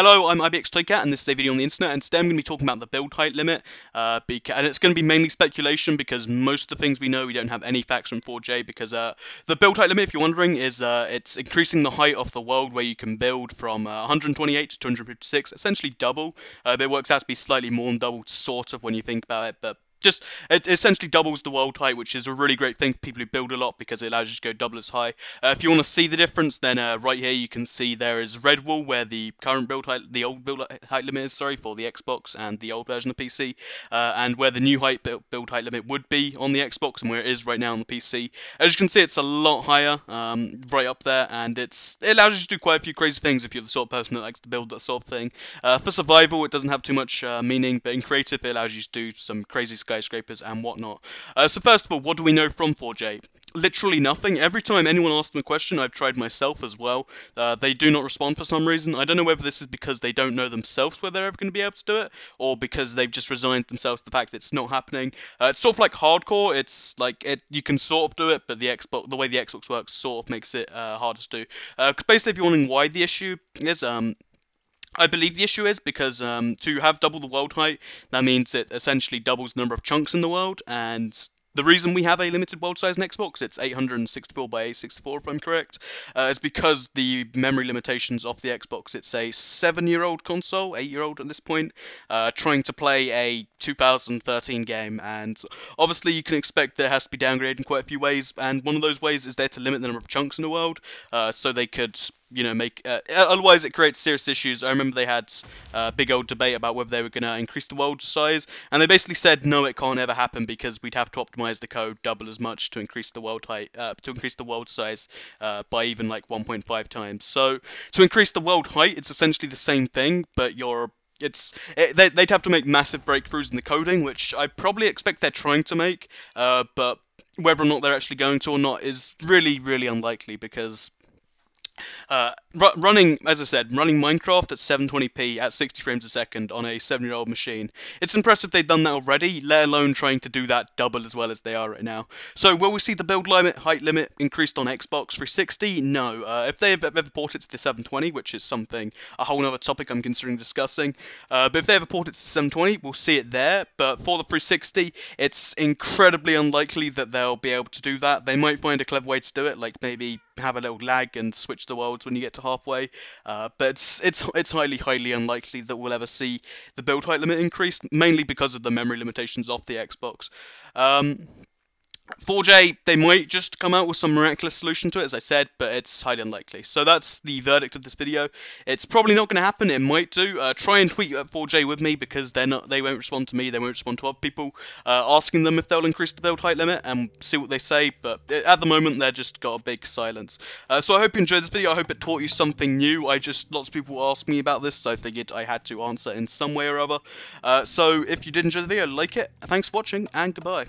Hello, I'm IBXToyCat, and this is a video on the internet, and today I'm going to be talking about the build height limit, and it's going to be mainly speculation, because most of the things we know, we don't have any facts from 4J, because the build height limit, if you're wondering, is it's increasing the height of the world where you can build from 128 to 256, essentially double. It works out to be slightly more than double, sort of, when you think about it, but it essentially doubles the world height, which is a really great thing for people who build a lot because it allows you to go double as high. If you want to see the difference, then right here you can see there is Redwall, where the current build height, the old build height limit is, sorry, for the Xbox and the old version of PC, and where the new build height limit would be on the Xbox and where it is right now on the PC. As you can see, it's a lot higher, right up there, and it allows you to do quite a few crazy things if you're the sort of person that likes to build that sort of thing. For survival, it doesn't have too much meaning, but in creative, it allows you to do some crazy skyscrapers and whatnot. So first of all, what do we know from 4J? Literally nothing. Every time anyone asks them a question, I've tried myself as well, they do not respond for some reason. I don't know whether this is because they don't know themselves whether they're ever going to be able to do it, or because they've just resigned themselves to the fact that it's not happening. It's sort of like hardcore. It's like you can sort of do it, but the way the Xbox works sort of makes it harder to do. Because basically, if you're wondering why the issue is, I believe the issue is because to have double the world height, that means it essentially doubles the number of chunks in the world, and the reason we have a limited world size in Xbox, it's 864 by 864 if I'm correct, is because the memory limitations of the Xbox. It's a 7-year-old console, 8-year-old at this point, trying to play a 2013 game, and obviously you can expect there has to be downgraded in quite a few ways, and one of those ways is there to limit the number of chunks in the world, so they could, you know, otherwise it creates serious issues. I remember they had a big old debate about whether they were going to increase the world size, and they basically said no, it can't ever happen because we'd have to optimize the code double as much to increase the world height, to increase the world size by even like 1.5 times. So to increase the world height, it's essentially the same thing, but they'd have to make massive breakthroughs in the coding, which I probably expect they're trying to make, but whether or not they're actually going to or not is really, really unlikely, because running Minecraft at 720p at 60 frames a second on a 7-year-old machine, it's impressive they've done that already, let alone trying to do that double as well as they are right now. So will we see the build height limit increased on Xbox 360? No. If they have ever ported it to the 720, which is a whole other topic I'm considering discussing, but if they ever port it to 720, we'll see it there. But for the 360, it's incredibly unlikely that they'll be able to do that. They might find a clever way to do it, like maybe have a little lag and switch the worlds when you get to halfway, but it's highly unlikely that we'll ever see the build height limit increased, mainly because of the memory limitations of the Xbox. 4J, they might just come out with some miraculous solution to it, as I said, but it's highly unlikely. So that's the verdict of this video. It's probably not going to happen. It might do. Try and tweet at 4J with me, because they won't respond to me. They won't respond to other people, asking them if they'll increase the build height limit, and see what they say. But at the moment, they're just got a big silence. So I hope you enjoyed this video. I hope it taught you something new. Lots of people asked me about this, so I figured I had to answer in some way or other. So if you did enjoy the video, like it. Thanks for watching, and goodbye.